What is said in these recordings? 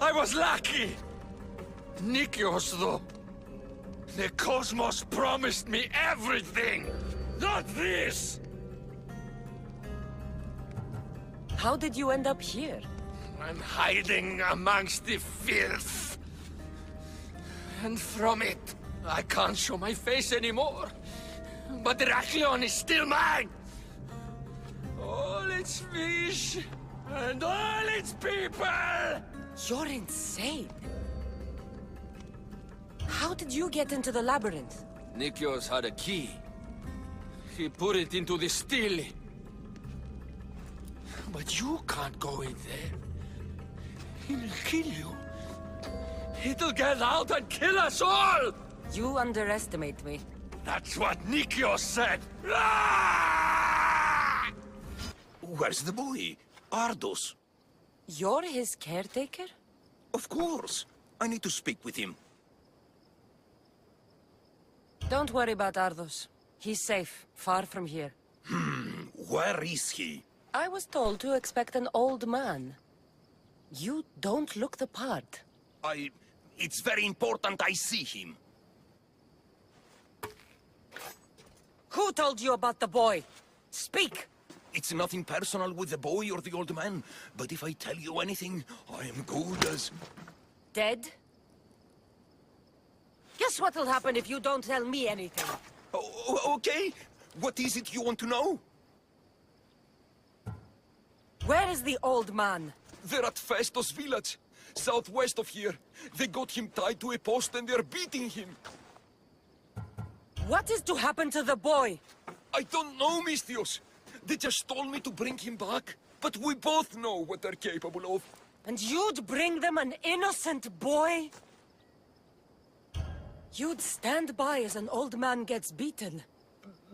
I was lucky! Nikios, though. The cosmos promised me everything! Not this! How did you end up here? I'm hiding amongst the filth. And from it, I can't show my face anymore. But Heraklion is still mine! All its fish, and all its people! You're insane. How did you get into the labyrinth? Nikios had a key. He put it into the stele. But you can't go in there. He'll kill you. It'll get out and kill us all! You underestimate me. That's what Nikios said! Ah! Where's the boy? Ardos. You're his caretaker? Of course. I need to speak with him. Don't worry about Ardos. He's safe, far from here. Where is he? I was told to expect an old man. You don't look the part. It's very important I see him. Who told you about the boy? Speak! It's nothing personal with the boy or the old man, but if I tell you anything, I am good as... Dead? Guess what'll happen if you don't tell me anything? Okay. What is it you want to know? Where is the old man? They're at Festos village, southwest of here. They got him tied to a post and they're beating him. What is to happen to the boy? I don't know, Misthios. They just told me to bring him back. But we both know what they're capable of. And you'd bring them an innocent boy? You'd stand by as an old man gets beaten.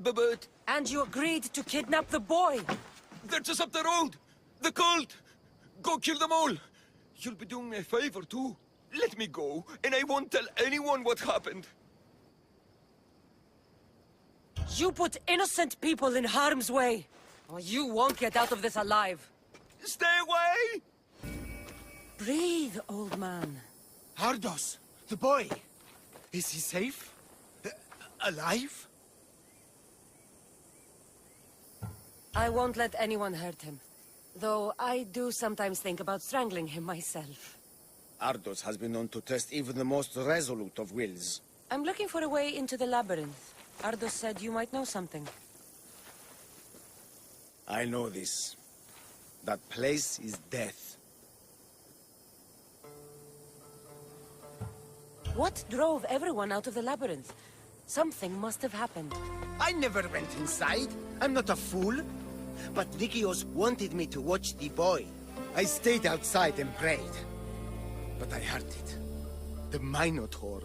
But... And you agreed to kidnap the boy. They're just up the road. The cult. Go kill them all. You'll be doing me a favor, too. Let me go, and I won't tell anyone what happened. You put innocent people in harm's way. Or you won't get out of this alive. Stay away! Breathe, old man. Ardos, the boy. Is he safe? Alive? I won't let anyone hurt him. Though I do sometimes think about strangling him myself. Ardos has been known to test even the most resolute of wills. I'm looking for a way into the labyrinth. Ardos said you might know something. I know this. That place is death. What drove everyone out of the labyrinth? Something must have happened. I never went inside. I'm not a fool. But Nikios wanted me to watch the boy. I stayed outside and prayed. But I heard it. The Minotaur.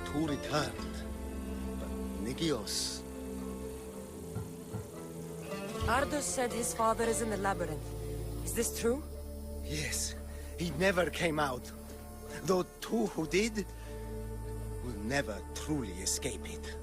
Two returned. But Nikios... Ardos said his father is in the labyrinth. Is this true? Yes. He never came out. Though two who did... will never truly escape it.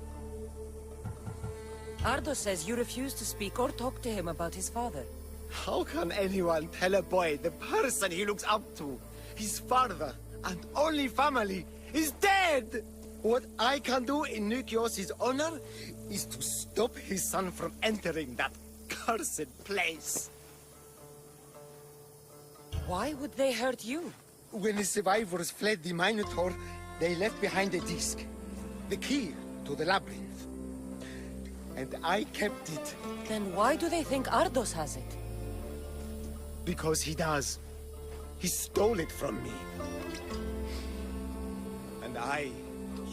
Ardos says you refuse to speak or talk to him about his father. How can anyone tell a boy the person he looks up to, his father and only family, is dead? What I can do in Nikios' honor is to stop his son from entering that cursed place. Why would they hurt you? When the survivors fled the Minotaur, they left behind a disc, the key to the labyrinth. And I kept it. Then why do they think Ardos has it? Because he does. He stole it from me. And I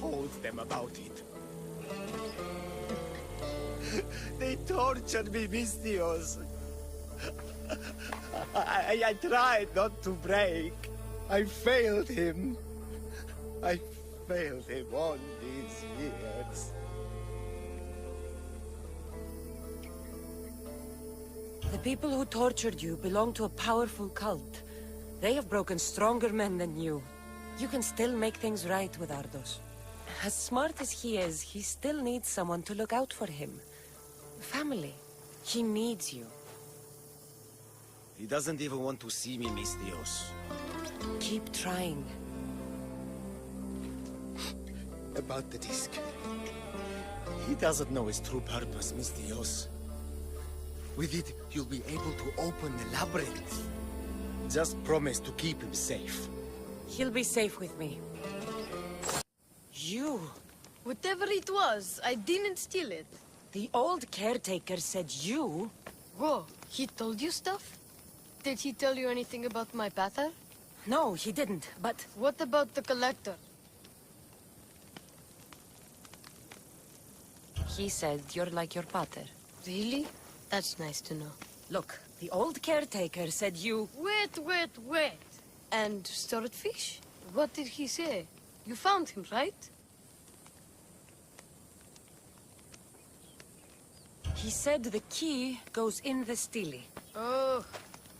told them about it. They tortured me, Misthios. I tried not to break. I failed him. I failed him all these years. The people who tortured you belong to a powerful cult. They have broken stronger men than you. You can still make things right with Ardos. As smart as he is, he still needs someone to look out for him. Family. He needs you. He doesn't even want to see me, Mistios. Keep trying. About the disc. He doesn't know its true purpose, Mistios. With it, you'll be able to open the labyrinth. Just promise to keep him safe. He'll be safe with me. You... Whatever it was, I didn't steal it. The old caretaker said you... Whoa, he told you stuff? Did he tell you anything about my pater? No, he didn't, but... What about the collector? He said you're like your pater. Really? That's nice to know. Look, the old caretaker said you... Wait. And swordfish? What did he say? You found him, right? He said the key goes in the stele. Oh,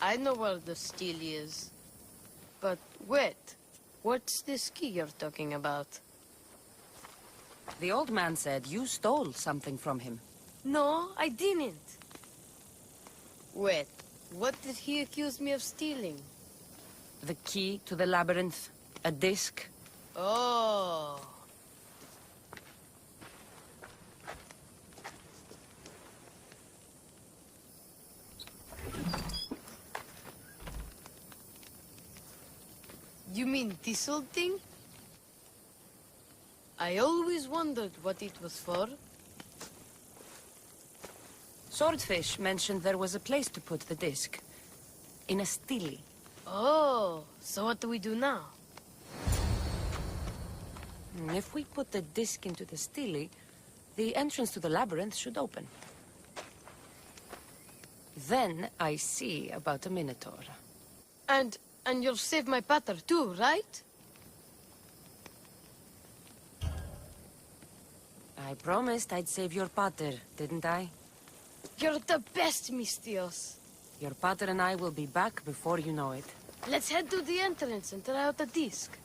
I know where the steel is. But wait, what's this key you're talking about? The old man said you stole something from him. No, I didn't. Wait, what did he accuse me of stealing? The key to the labyrinth, a disc. Oh. You mean this old thing? I always wondered what it was for. Swordfish mentioned there was a place to put the disc. In a stele. Oh, so what do we do now? If we put the disc into the stele, the entrance to the labyrinth should open. Then I see about a minotaur. And you'll save my pater too, right? I promised I'd save your pater, didn't I? You're the best, Mistios. Your pater and I will be back before you know it. Let's head to the entrance and try out the disc.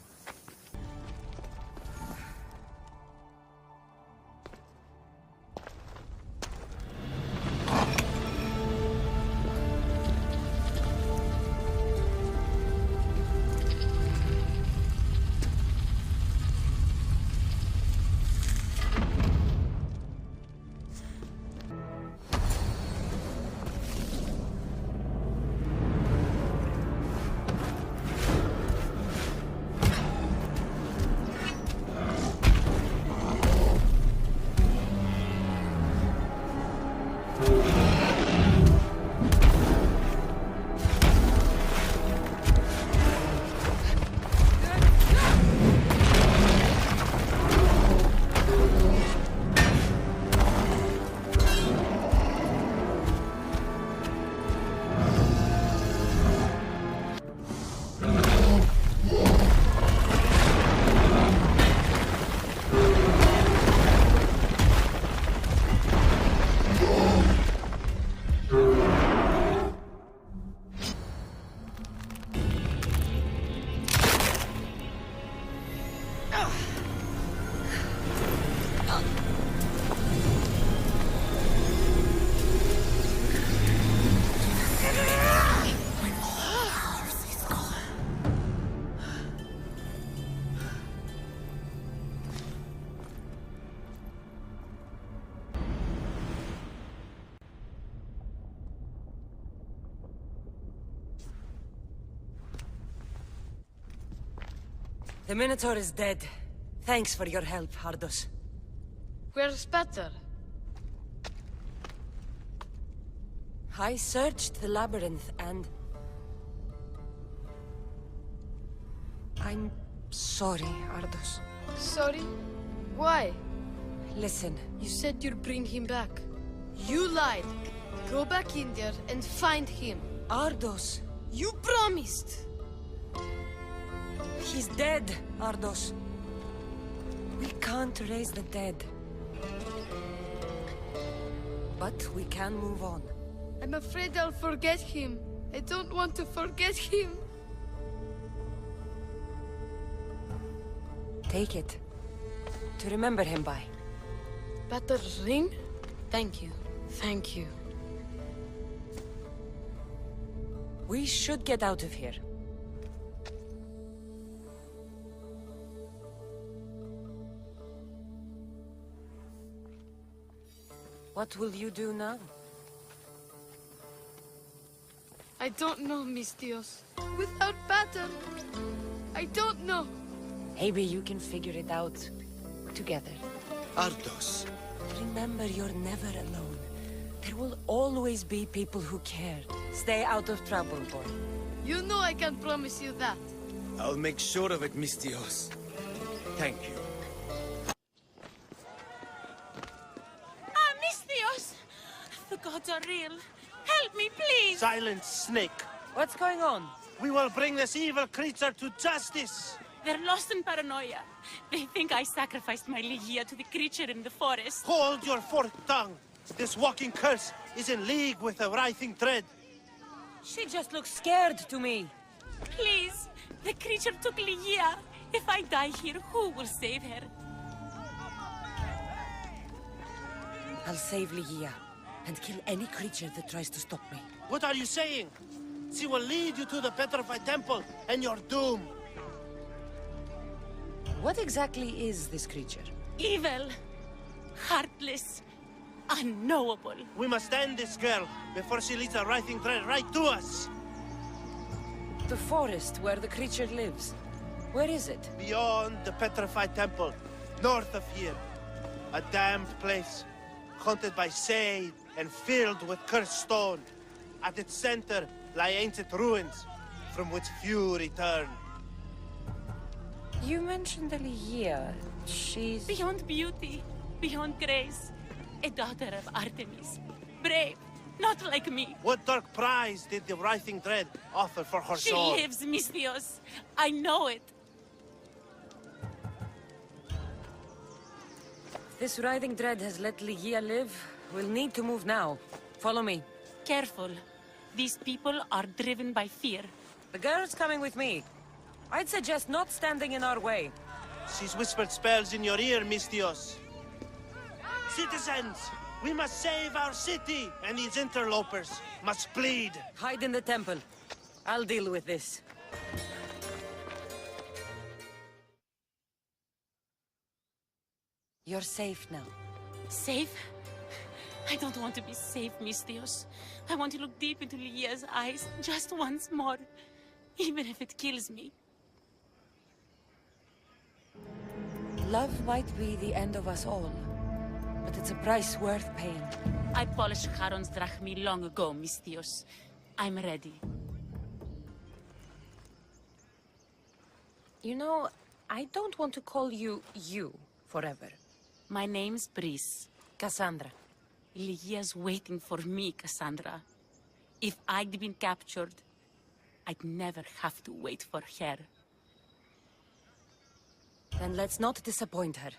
The Minotaur is dead. Thanks for your help, Hardos. Where's Pater? I searched the labyrinth and... I'm sorry, Ardos. Sorry? Why? Listen, You said you'd bring him back. You lied. Go back in there and find him. Ardos. You promised! He's dead, Ardos. We can't raise the dead. But we can move on. I'm afraid I'll forget him. I don't want to forget him. Take it. To remember him by. Pater's ring? Thank you. Thank you. We should get out of here. What will you do now? I don't know, mis Dios. Without battle, I don't know. Maybe you can figure it out together. Ardos. Remember, you're never alone. There will always be people who care. Stay out of trouble, boy. You know I can't promise you that. I'll make sure of it, Miss Dios. Thank you. Ah, mis Dios! The gods are real. Help me, please! Silence, snake. What's going on? We will bring this evil creature to justice. They're lost in paranoia. They think I sacrificed my Ligia to the creature in the forest. Hold your forked tongue. This walking curse is in league with the writhing dread. She just looks scared to me. Please, the creature took Ligia. If I die here, who will save her? I'll save Ligia and kill any creature that tries to stop me. What are you saying? She will lead you to the petrified temple and your doom. What exactly is this creature? Evil, heartless, unknowable. We must end this girl before she leads the writhing dread right to us. The forest where the creature lives. Where is it? Beyond the petrified temple, north of here. A damned place, haunted by shade and filled with cursed stone. At its center lie ancient ruins, from which few return. You mentioned Ligia. She's... Beyond beauty, beyond grace. A daughter of Artemis. Brave, not like me. What dark prize did the writhing dread offer for her She soul? lives, mis Dios. I know it. This writhing dread has let Ligia live. We'll need to move now. Follow me. Careful. These people are driven by fear. The girl's coming with me. I'd suggest not standing in our way. She's whispered spells in your ear, Miss Dios. Citizens, we must save our city, and these interlopers must bleed. Hide in the temple. I'll deal with this. You're safe now. Safe? I don't want to be safe, mis Dios. I want to look deep into Ligia's eyes just once more, even if it kills me. Love might be the end of us all, but it's a price worth paying. I polished Charon's drachmi long ago, mis Dios. I'm ready. You know, I don't want to call you forever. My name's Brice. Cassandra. Ligia's waiting for me, Cassandra. If I'd been captured, I'd never have to wait for her. Then let's not disappoint her.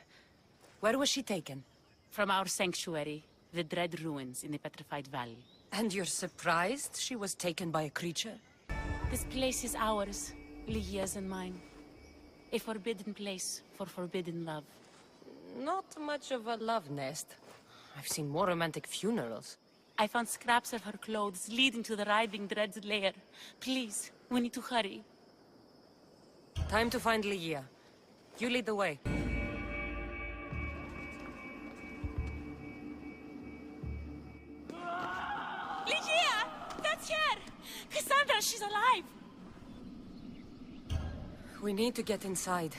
Where was she taken? From our sanctuary, the Dread Ruins in the Petrified Valley. And you're surprised she was taken by a creature? This place is ours, Ligia's and mine. A forbidden place for forbidden love. Not much of a love nest. I've seen more romantic funerals. I found scraps of her clothes leading to the writhing Dread's lair. Please, we need to hurry. Time to find Ligia. You lead the way. Ligia! That's her! Cassandra, she's alive! We need to get inside.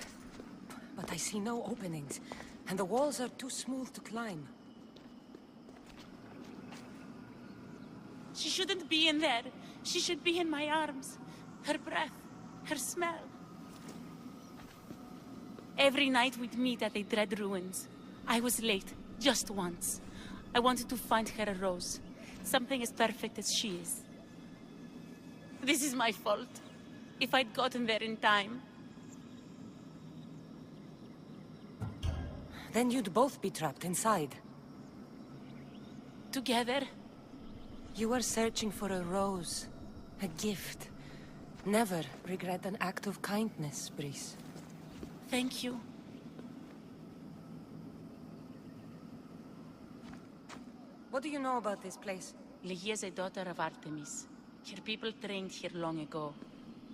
But I see no openings, and the walls are too smooth to climb. She shouldn't be in there. She should be in my arms. Her breath, her smell. Every night we'd meet at the Dread Ruins. I was late, just once. I wanted to find her a rose. Something as perfect as she is. This is my fault. If I'd gotten there in time... Then you'd both be trapped inside. Together? You were searching for a rose. A gift. Never regret an act of kindness, Brice. Thank you. What do you know about this place? Ligia is a daughter of Artemis. Her people trained here long ago.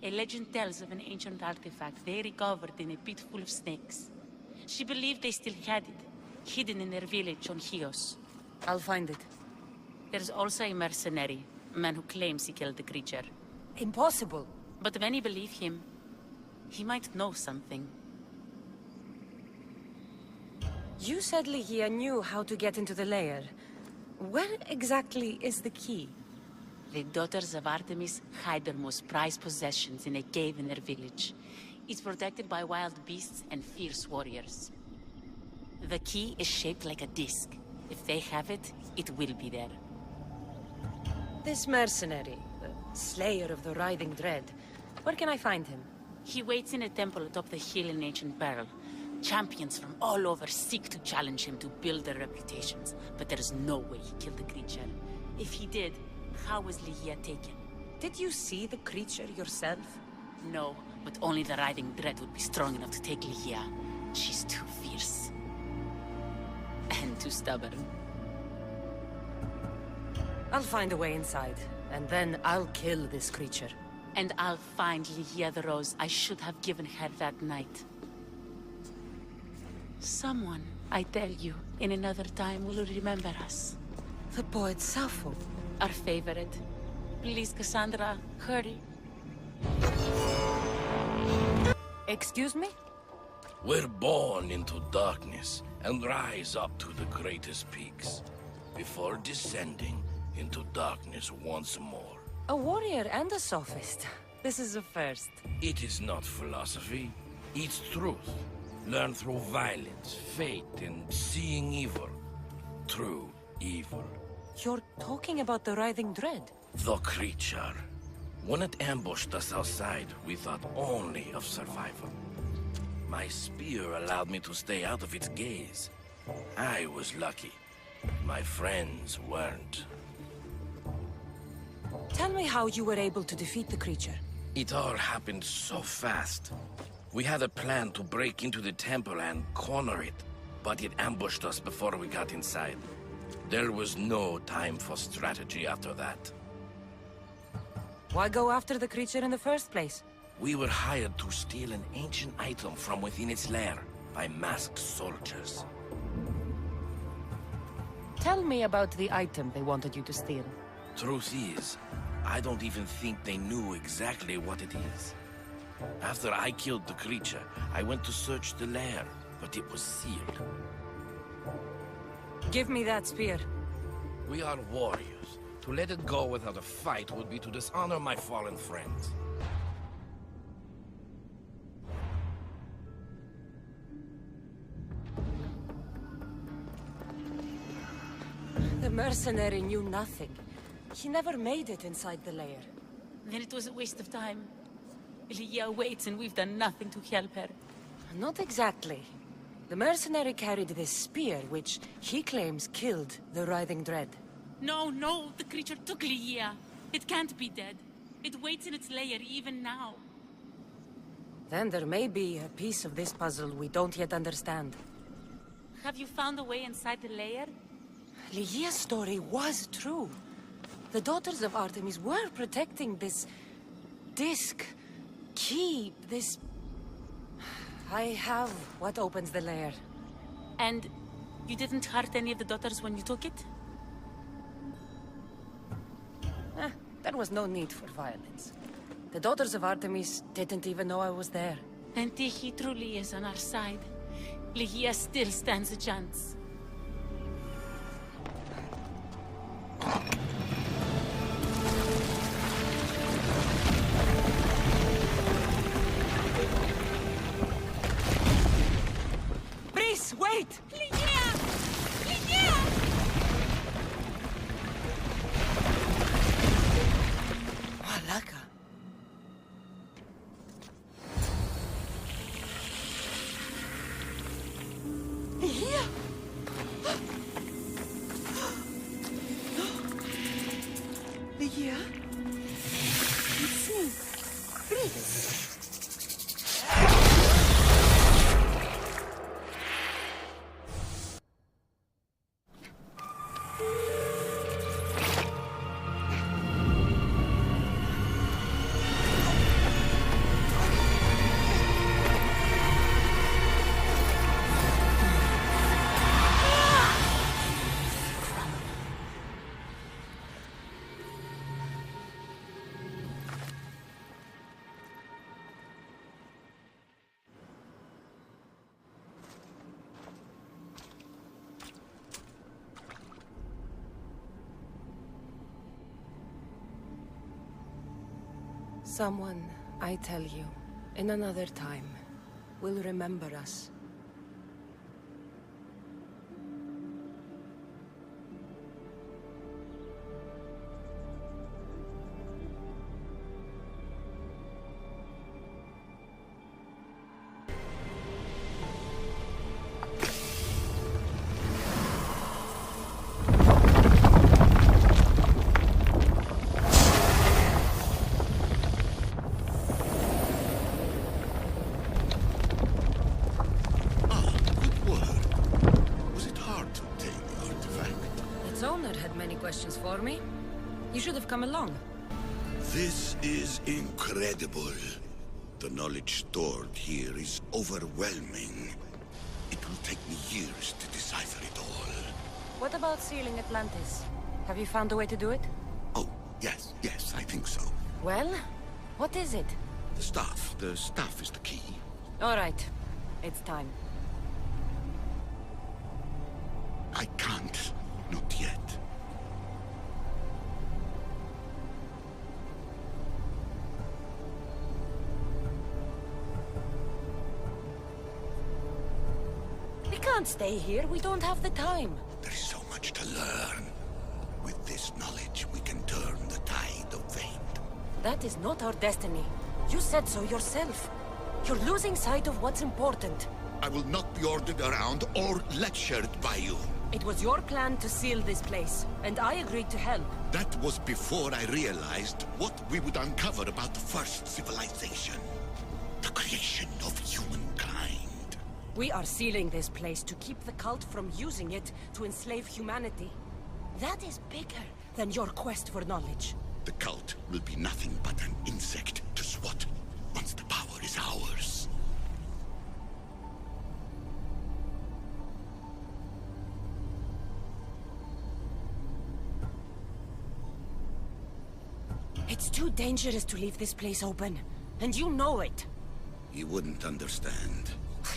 A legend tells of an ancient artifact they recovered in a pit full of snakes. She believed they still had it, hidden in their village on Chios. I'll find it. There's also a mercenary, a man who claims he killed the creature. Impossible. But many believe him. He might know something. You said Ligia knew how to get into the lair. Where exactly is the key? The daughters of Artemis hide their most prized possessions in a cave in their village. It's protected by wild beasts and fierce warriors. The key is shaped like a disc. If they have it, it will be there. This mercenary, the slayer of the Writhing Dread, where can I find him? He waits in a temple atop the hill in ancient Peril. Champions from all over seek to challenge him to build their reputations, but there is no way he killed the creature. If he did, how was Ligia taken? Did you see the creature yourself? No, but only the Writhing Dread would be strong enough to take Ligia. She's too fierce. And too stubborn. I'll find a way inside, and then I'll kill this creature. And I'll find Ligia the rose I should have given her that night. Someone, I tell you, in another time will remember us. The poet Sappho. Our favorite. Please, Cassandra, hurry. Excuse me? We're born into darkness and rise up to the greatest peaks, before descending into darkness once more. A warrior and a sophist. This is a first. It is not philosophy, it's truth. Learned through violence, fate, and seeing evil. True evil. You're talking about the Writhing Dread? The creature. When it ambushed us outside, we thought only of survival. My spear allowed me to stay out of its gaze. I was lucky. My friends weren't. Tell me how you were able to defeat the creature. It all happened so fast. We had a plan to break into the temple and corner it, but it ambushed us before we got inside. There was no time for strategy after that. Why go after the creature in the first place? We were hired to steal an ancient item from within its lair by masked soldiers. Tell me about the item they wanted you to steal. Truth is, I don't even think they knew exactly what it is. After I killed the creature, I went to search the lair, but it was sealed. Give me that spear. We are warriors. To let it go without a fight would be to dishonor my fallen friends. The mercenary knew nothing. He never made it inside the lair. Then it was a waste of time. Ligia waits and we've done nothing to help her. Not exactly. The mercenary carried this spear, which he claims killed the Writhing Dread. No, the creature took Ligia. It can't be dead. It waits in its lair even now. Then there may be a piece of this puzzle we don't yet understand. Have you found a way inside the lair? Ligia's story was true. The daughters of Artemis were protecting this disc, key, this... I have what opens the lair. And you didn't hurt any of the daughters when you took it? There was no need for violence. The daughters of Artemis didn't even know I was there. And Tiki truly is on our side. Ligia still stands a chance. Breeze, wait! Ligia! Ligia! Malaka. Ligia! Ligia? It's me. Breeze. Someone, I tell you, in another time, will remember us. Questions for me? You should have come along. This is incredible. The knowledge stored here is overwhelming. It will take me years to decipher it all. What about sealing Atlantis? Have you found a way to do it? Oh, yes, I think so. Well, what is it? The staff is the key. All right, it's time. I can't, not yet. We can't stay here. We don't have the time. There is so much to learn. With this knowledge, we can turn the tide of fate. That is not our destiny. You said so yourself. You're losing sight of what's important. I will not be ordered around or lectured by you. It was your plan to seal this place, and I agreed to help. That was before I realized what we would uncover about the first civilization. The creation of humankind. We are sealing this place to keep the cult from using it to enslave humanity. That is bigger than your quest for knowledge. The cult will be nothing but an insect to swat once the power is ours. It's too dangerous to leave this place open, and you know it. You wouldn't understand.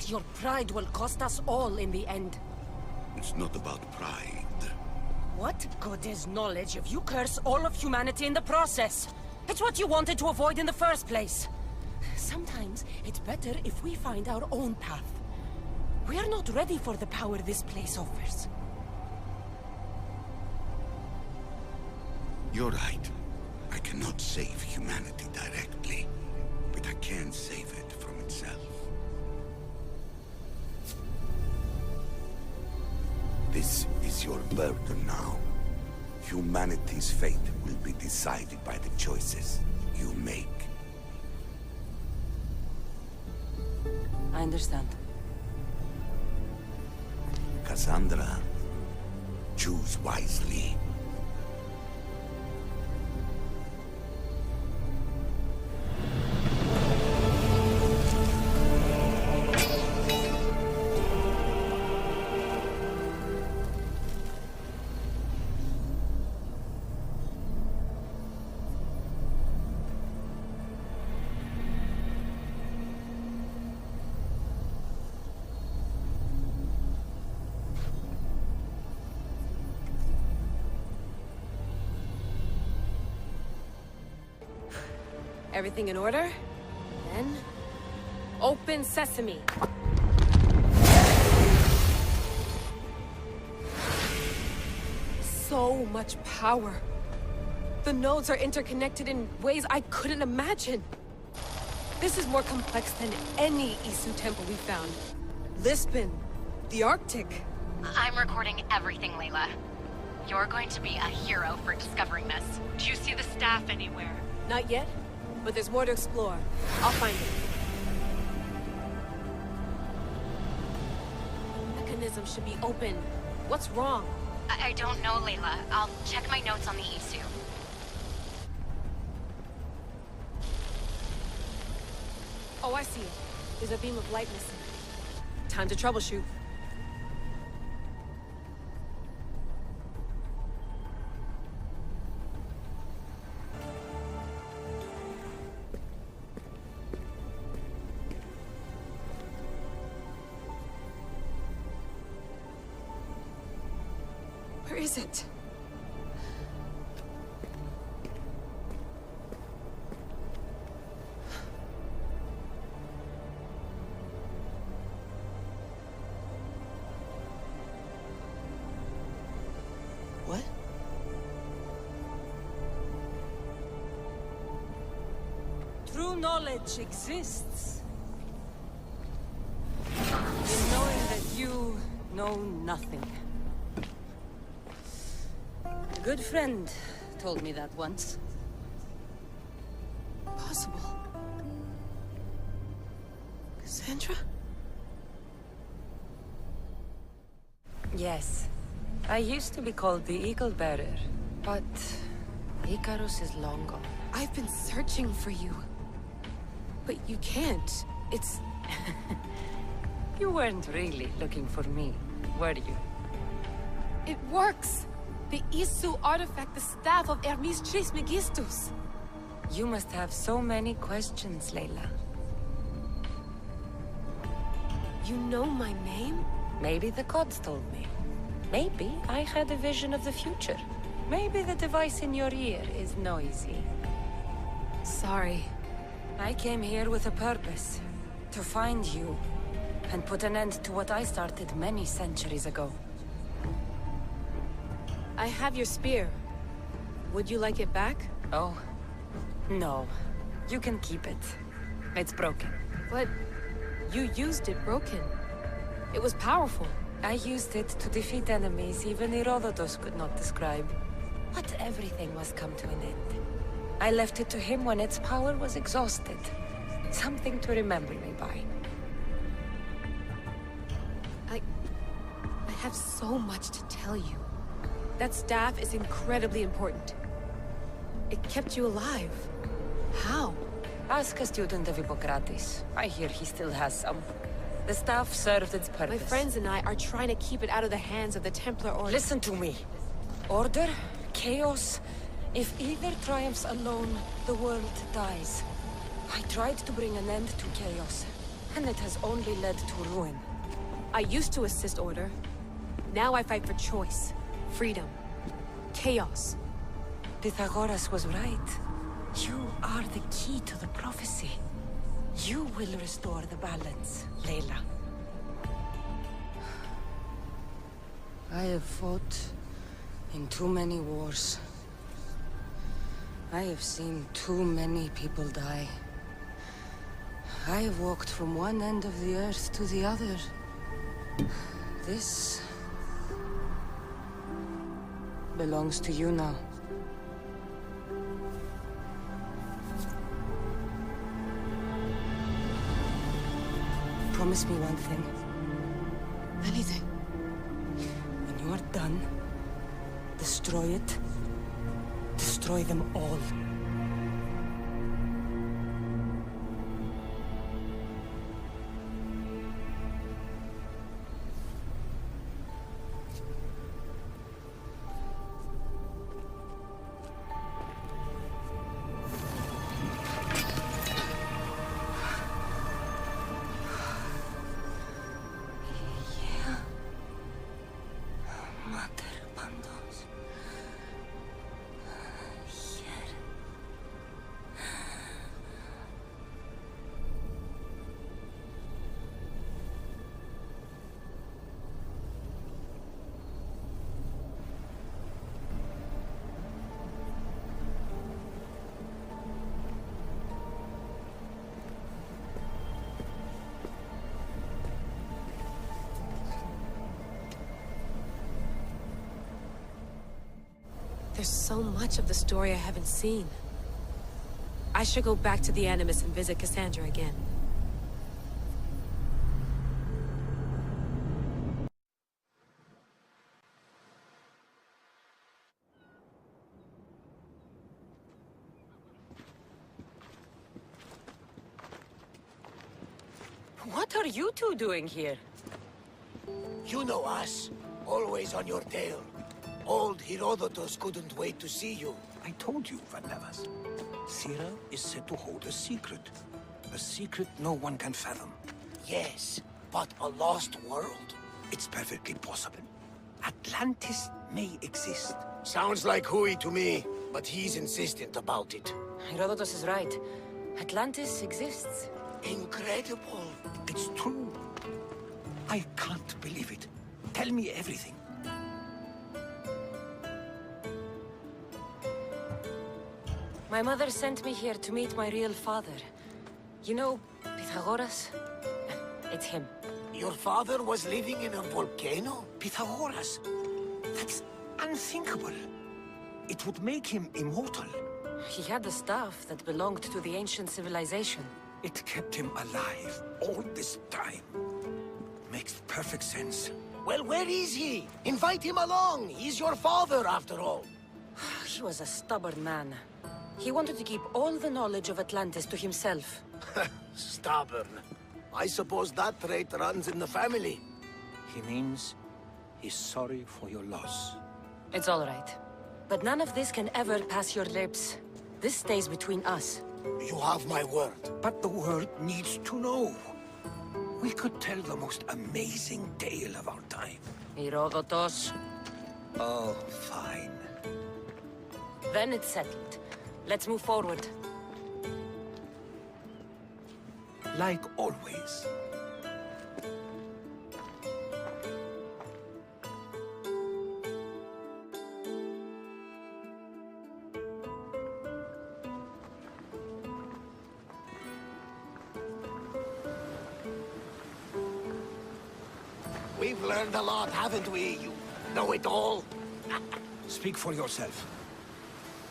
Your pride will cost us all in the end. It's not about pride. What good is knowledge if you curse all of humanity in the process? It's what you wanted to avoid in the first place. Sometimes it's better if we find our own path. We are not ready for the power this place offers. You're right. I cannot save humanity directly, but I can save it from itself. This is your burden now. Humanity's fate will be decided by the choices you make. I understand. Cassandra, choose wisely. Everything in order? Then... open sesame. So much power. The nodes are interconnected in ways I couldn't imagine. This is more complex than any Isu temple we found. Lisbon, the Arctic. I'm recording everything, Layla. You're going to be a hero for discovering this. Do you see the staff anywhere? Not yet, but there's more to explore. I'll find it. The mechanism should be open. What's wrong? I don't know, Layla. I'll check my notes on the Isu. Oh, I see it. There's a beam of light missing. Time to troubleshoot. Where is it? knowledge exists in knowing that you know nothing. A good friend told me that once. Possible. Cassandra? Yes. I used to be called the Eagle Bearer, but Icarus is long gone. I've been searching for you. But you can't. It's... You weren't really looking for me, were you? It works! The Isu artifact, the staff of Hermes Trismegistus. You must have so many questions, Layla. You know my name? Maybe the gods told me. Maybe I had a vision of the future. Maybe the device in your ear is noisy. Sorry. I came here with a purpose. To find you. And put an end to what I started many centuries ago. I have your spear. Would you like it back? Oh. No. You can keep it. It's broken. But you used it broken. It was powerful. I used it to defeat enemies even Herodotus could not describe. But everything must come to an end. I left it to him when its power was exhausted. Something to remember me by. I have so much to tell you. That staff is incredibly important. It kept you alive. How? Ask a student of Hippocrates. I hear he still has some. The staff served its purpose. My friends and I are trying to keep it out of the hands of the Templar Order. Listen to me. Order, chaos. If either triumphs alone, the world dies. I tried to bring an end to chaos, and it has only led to ruin. I used to assist Order. Now I fight for choice, freedom, chaos. Pythagoras was right. You are the key to the prophecy. You will restore the balance, Layla. I have fought in too many wars. I have seen too many people die. I have walked from one end of the earth to the other. This belongs to you now. Promise me one thing. Anything. When you are done, destroy it. Destroy them all. There's so much of the story I haven't seen. I should go back to the Animus and visit Cassandra again. What are you two doing here? You know us. Always on your tail. Old Herodotus couldn't wait to see you. I told you, Van Nevers. Sira is said to hold a secret. A secret no one can fathom. Yes, but a lost world? It's perfectly possible. Atlantis may exist. Sounds like Hui to me, but he's insistent about it. Herodotus is right. Atlantis exists. Incredible. It's true. I can't believe it. Tell me everything. My mother sent me here to meet my real father. You know, Pythagoras? It's him. Your father was living in a volcano? Pythagoras? That's unthinkable. It would make him immortal. He had the staff that belonged to the ancient civilization. It kept him alive all this time. Makes perfect sense. Well, where is he? Invite him along. He's your father, after all. He was a stubborn man. He wanted to keep all the knowledge of Atlantis to himself. Stubborn. I suppose that trait runs in the family. He means he's sorry for your loss. It's all right. But none of this can ever pass your lips. This stays between us. You have my word. But the world needs to know. We could tell the most amazing tale of our time. Herodotos. Oh, fine. Then it's settled. Let's move forward. Like always. We've learned a lot, haven't we? You know it all. Speak for yourself.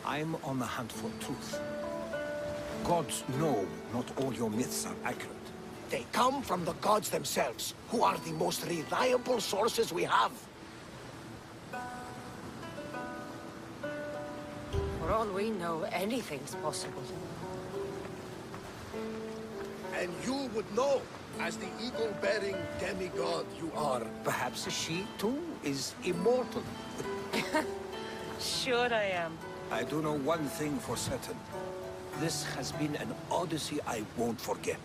I'm on the hunt for truth. Gods know not all your myths are accurate. They come from the gods themselves, who are the most reliable sources we have. For all we know, anything's possible. And you would know, as the eagle-bearing demigod you are. Perhaps she, too, is immortal. Sure I am. I do know one thing for certain. This has been an odyssey I won't forget.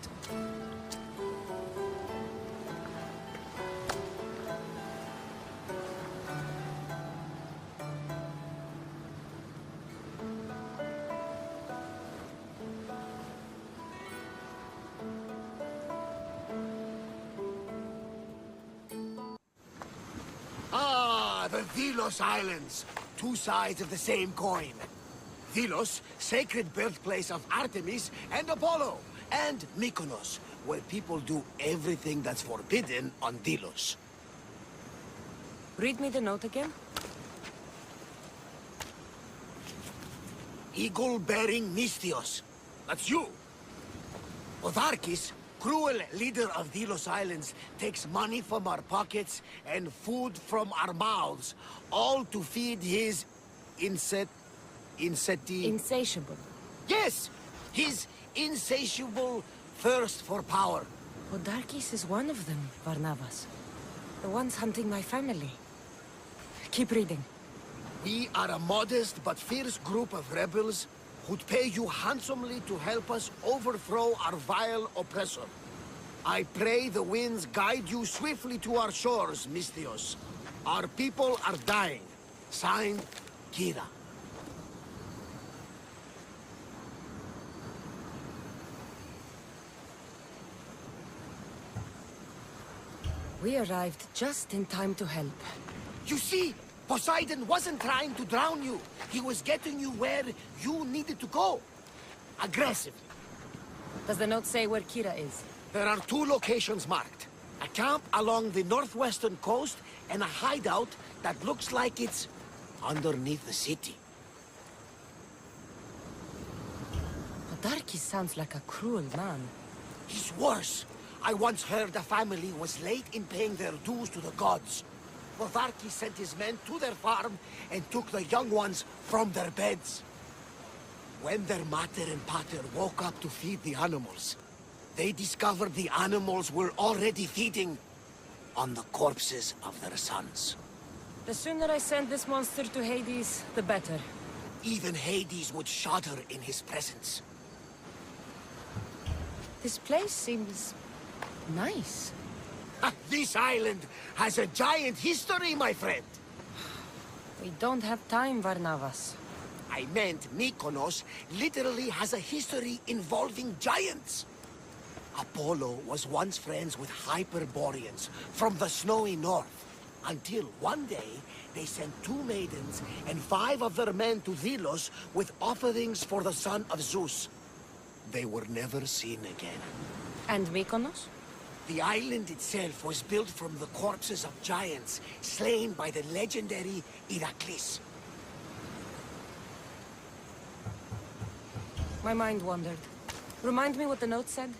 Ah, the Delos Islands. Two sides of the same coin. Delos, sacred birthplace of Artemis and Apollo. And Mykonos, where people do everything that's forbidden on Delos. Read me the note again. Eagle-bearing Mystios. That's you. Otharkis, cruel leader of Delos Islands, takes money from our pockets and food from our mouths, all to feed his Insatiable. Yes! His insatiable thirst for power. Odarkis is one of them, Varnavas. The ones hunting my family. Keep reading. We are a modest but fierce group of rebels who'd pay you handsomely to help us overthrow our vile oppressor. I pray the winds guide you swiftly to our shores, Mystios. Our people are dying. Signed, Kira. We arrived just in time to help. You see, Poseidon wasn't trying to drown you. He was getting you where you needed to go. Aggressively. Does the note say where Kira is? There are two locations marked. A camp along the northwestern coast and a hideout that looks like it's underneath the city. Odarkis sounds like a cruel man. He's worse. I once heard a family was late in paying their dues to the gods. Otharkis sent his men to their farm and took the young ones from their beds. When their mater and pater woke up to feed the animals, they discovered the animals were already feeding on the corpses of their sons. The sooner I send this monster to Hades, the better. Even Hades would shudder in his presence. This place seems nice. This island has a giant history, my friend. We don't have time, Varnavas. I meant Mykonos literally has a history involving giants. Apollo was once friends with Hyperboreans from the snowy north, until one day they sent 2 maidens and 5 of their men to Delos with offerings for the son of Zeus. they were never seen again. And Mykonos? The island itself was built from the corpses of giants slain by the legendary Iraklis. My mind wandered. Remind me what the note said?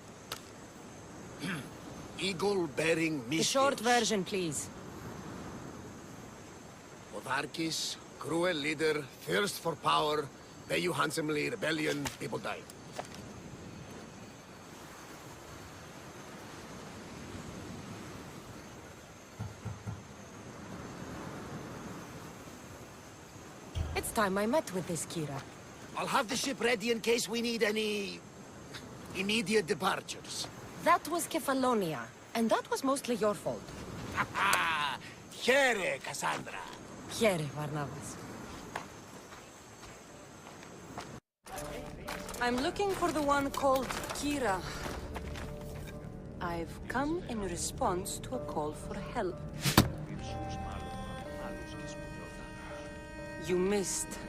Eagle-bearing The Mystios. short version, please. Podarkis, cruel leader, thirst for power, pay you handsomely, rebellion, people die. It's time I met with this Kira. I'll have the ship ready in case we need any immediate departures. That was Kefalonia, and that was mostly your fault. Here, Cassandra. Here, Varnavas. I'm looking for the one called Kira. I've come in response to a call for help. You missed.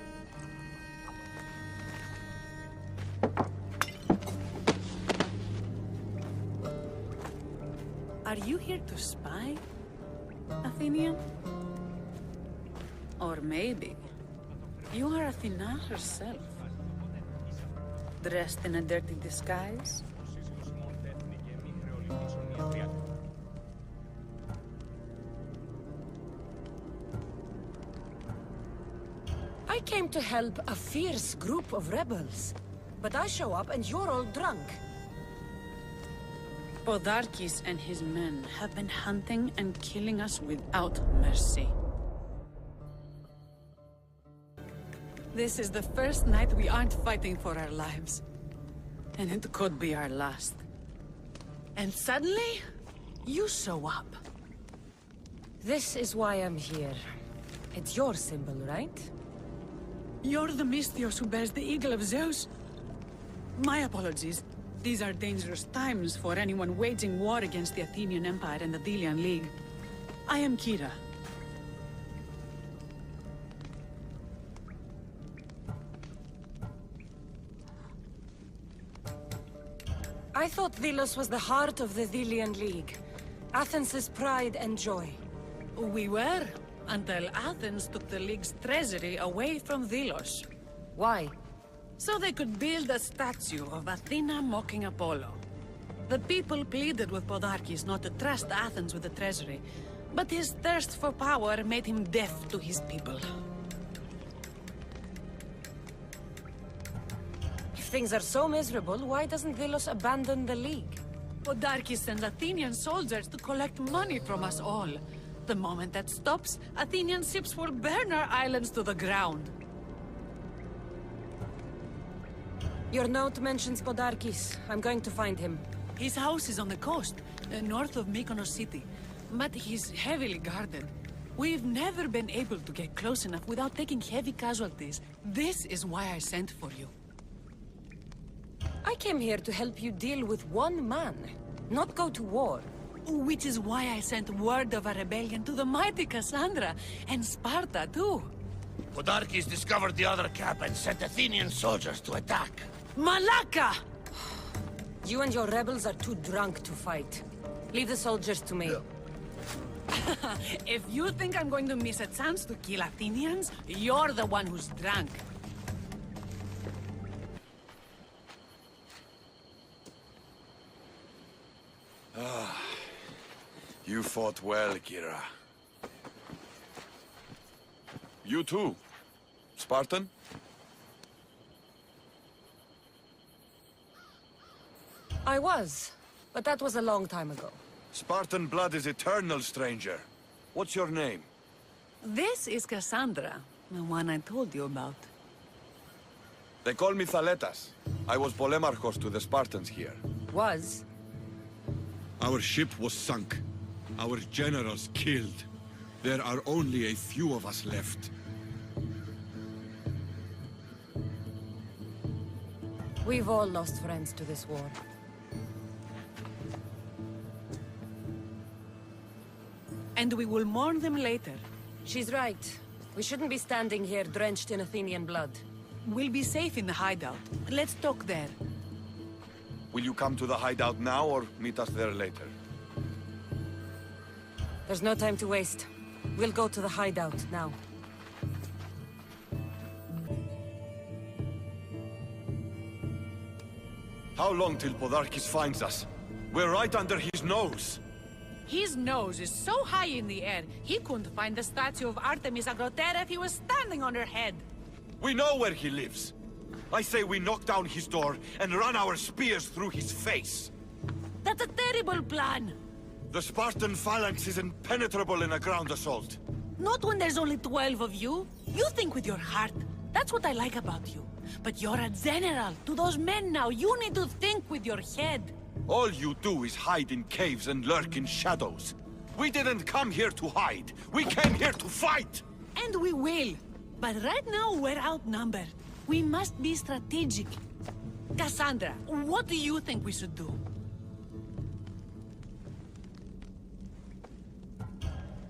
Are you here to spy, Athenian? Or maybe you are Athena herself, dressed in a dirty disguise? I came to help a fierce group of rebels. But I show up and you're all drunk. Podarkis and his men have been hunting and killing us without mercy. This is the first night we aren't fighting for our lives. And it could be our last. And suddenly, you show up. This is why I'm here. It's your symbol, right? You're the Mystios who bears the eagle of Zeus? My apologies. These are dangerous times for anyone waging war against the Athenian Empire and the Delian League. I am Kira. I thought Delos was the heart of the Delian League. Athens' pride and joy. We were, until Athens took the League's treasury away from Delos. Why? So they could build a statue of Athena mocking Apollo. The people pleaded with Podarkis not to trust Athens with the treasury, but his thirst for power made him deaf to his people. If things are so miserable, why doesn't Delos abandon the League? Podarkis sends Athenian soldiers to collect money from us all. The moment that stops, Athenian ships will burn our islands to the ground. Your note mentions Podarkis. I'm going to find him. His house is on the coast, north of Mykonos city. But he's heavily guarded. We've never been able to get close enough without taking heavy casualties. This is why I sent for you. I came here to help you deal with one man, not go to war. Which is why I sent word of a rebellion to the mighty Cassandra, and Sparta too. Podarkis discovered the other camp and sent Athenian soldiers to attack. Malaka! You and your rebels are too drunk to fight. Leave the soldiers to me. If you think I'm going to miss a chance to kill Athenians, you're the one who's drunk. You fought well, Kira. You too. Spartan? I was, but that was a long time ago. Spartan blood is eternal, stranger. What's your name? This is Cassandra, the one I told you about. They call me Thaletas. I was Polemarchos to the Spartans here. Was? Our ship was sunk. Our generals killed. There are only a few of us left. We've all lost friends to this war. And we will mourn them later. She's right. We shouldn't be standing here drenched in Athenian blood. We'll be safe in the hideout. Let's talk there. Will you come to the hideout now, or meet us there later? There's no time to waste. We'll go to the hideout now. How long till Podarkis finds us? We're right under his nose. His nose is so high in the air, he couldn't find the statue of Artemis Agrotera if he was standing on her head. We know where he lives. I say we knock down his door and run our spears through his face. That's a terrible plan. The Spartan phalanx is impenetrable in a ground assault. Not when there's only 12 of you. You think with your heart. That's what I like about you. But you're a general. To those men now, you need to think with your head. All you do is hide in caves and lurk in shadows. We didn't come here to hide. We came here to fight! And we will. But right now, we're outnumbered. We must be strategic. Cassandra, what do you think we should do?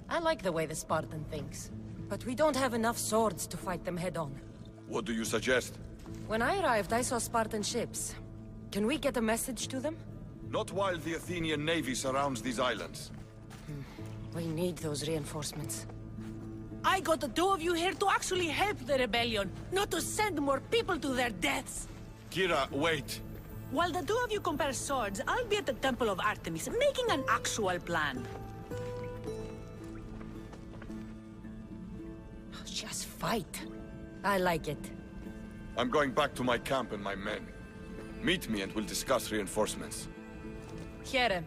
I like the way the Spartan thinks. But we don't have enough swords to fight them head-on. What do you suggest? When I arrived, I saw Spartan ships. Can we get a message to them? Not while the Athenian navy surrounds these islands. We need those reinforcements. I got the two of you here to actually help the rebellion, not to send more people to their deaths. Kira, wait. While the two of you compare swords, I'll be at the Temple of Artemis, making an actual plan. Just fight. I like it. I'm going back to my camp and my men. Meet me and we'll discuss reinforcements. Here.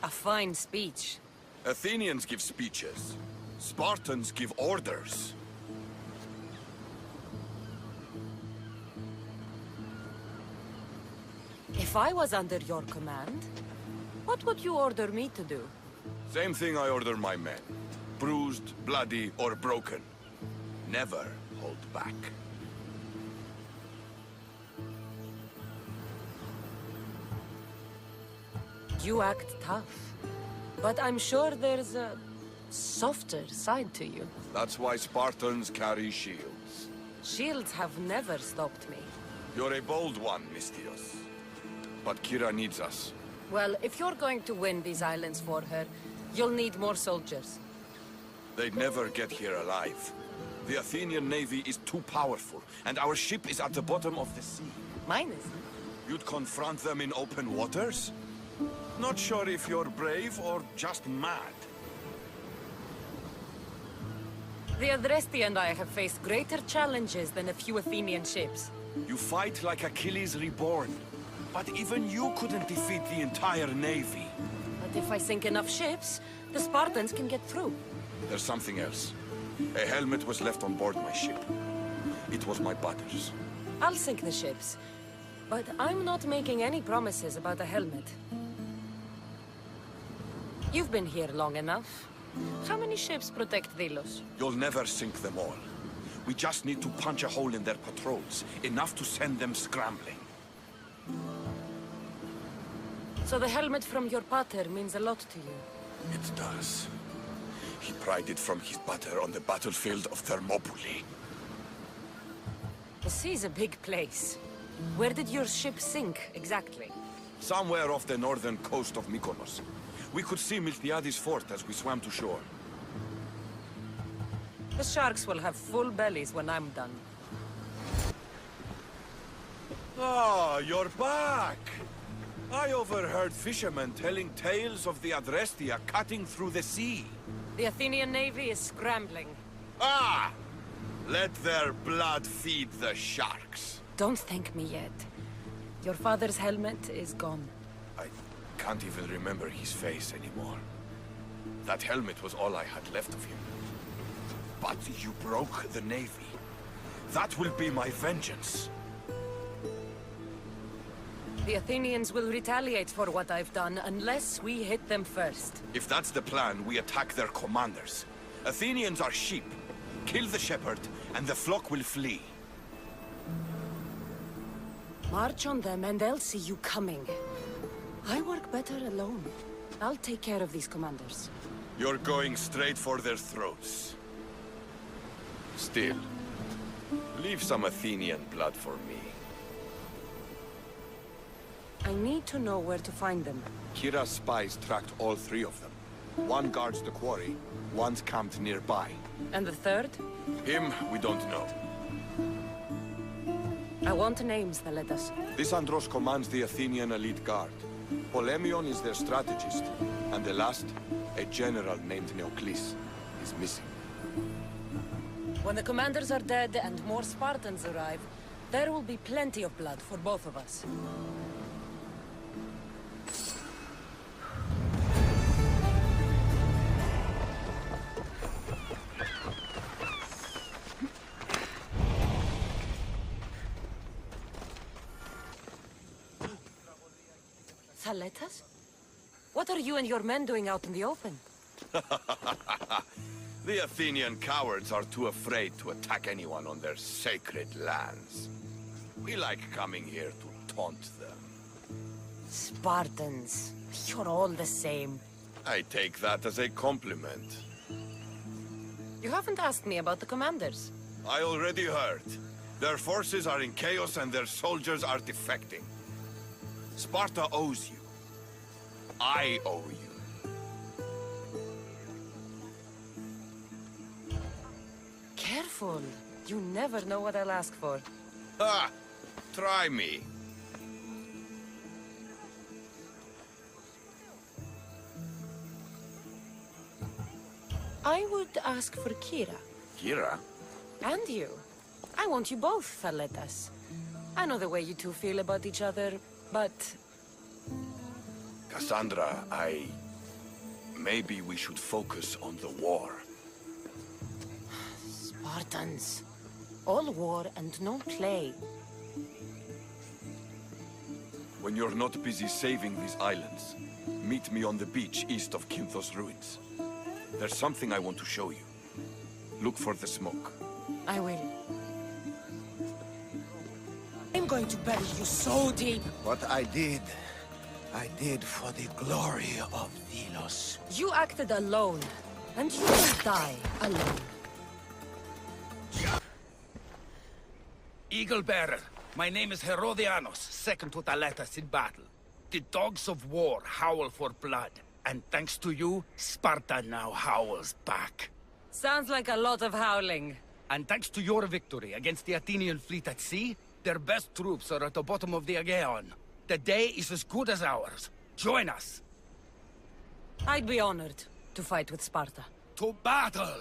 A fine speech. Athenians give speeches. Spartans give orders. If I was under your command, what would you order me to do? Same thing I order my men. Bruised, bloody, or broken. Never hold back. You act tough. But I'm sure there's a softer side to you. That's why Spartans carry shields. Shields have never stopped me. You're a bold one, Mystios. But Kira needs us. Well, if you're going to win these islands for her, you'll need more soldiers. They'd never get here alive. The Athenian navy is too powerful, and our ship is at the bottom of the sea. Mine is. You'd confront them in open waters? Not sure if you're brave or just mad. The Adresti and I have faced greater challenges than a few Athenian ships. You fight like Achilles reborn. But even you couldn't defeat the entire navy. But if I sink enough ships, the Spartans can get through. There's something else. A helmet was left on board my ship. It was my buddy's. I'll sink the ships. But I'm not making any promises about a helmet. You've been here long enough. How many ships protect Delos? You'll never sink them all. We just need to punch a hole in their patrols, enough to send them scrambling. So the helmet from your pater means a lot to you? It does. He pried it from his pater on the battlefield of Thermopylae. The sea's a big place. Where did your ship sink, exactly? Somewhere off the northern coast of Mykonos. We could see Miltiades fort as we swam to shore. The sharks will have full bellies when I'm done. Ah, you're back! I overheard fishermen telling tales of the Adrestia cutting through the sea. The Athenian navy is scrambling. Ah! Let their blood feed the sharks. Don't thank me yet. Your father's helmet is gone. I can't even remember his face anymore. That helmet was all I had left of him. But you broke the navy. That will be my vengeance. The Athenians will retaliate for what I've done unless we hit them first. If that's the plan, we attack their commanders. Athenians are sheep. Kill the shepherd, and the flock will flee. March on them and they'll see you coming. I work better alone. I'll take care of these commanders. You're going straight for their throats. Still, Leave some Athenian blood for me. I need to know where to find them. Kira's spies tracked all 3 of them. One guards the quarry, one's camped nearby. And the third? Him, we don't know. I want names, Thaletas. Lysandros commands the Athenian elite guard. Polemion is their strategist. And the last, a general named Neoclis, is missing. When the commanders are dead and more Spartans arrive, there will be plenty of blood for both of us. Thaletas? What are you and your men doing out in the open? The Athenian cowards are too afraid to attack anyone on their sacred lands. We like coming here to taunt them. Spartans. You're all the same. I take that as a compliment. You haven't asked me about the commanders. I already heard. Their forces are in chaos and their soldiers are defecting. Sparta owes you. I owe you. Careful. You never know what I'll ask for. Ha! Try me. I would ask for Kira. Kira? And you. I want you both, Thaletas. I know the way you two feel about each other, but... Cassandra, maybe we should focus on the war. Spartans. All war and no play. When you're not busy saving these islands, meet me on the beach east of Kinthos ruins. There's something I want to show you. Look for the smoke. I will. I'm going to bury you so deep. What I did for the glory of Delos. You acted alone, and you will die alone. Eagle Bearer, my name is Herodianos, second to Thaletas in battle. The dogs of war howl for blood, and thanks to you, Sparta now howls back. Sounds like a lot of howling. And thanks to your victory against the Athenian fleet at sea, their best troops are at the bottom of the Aegean. The day is as good as ours. Join us. I'd be honored to fight with Sparta. To battle!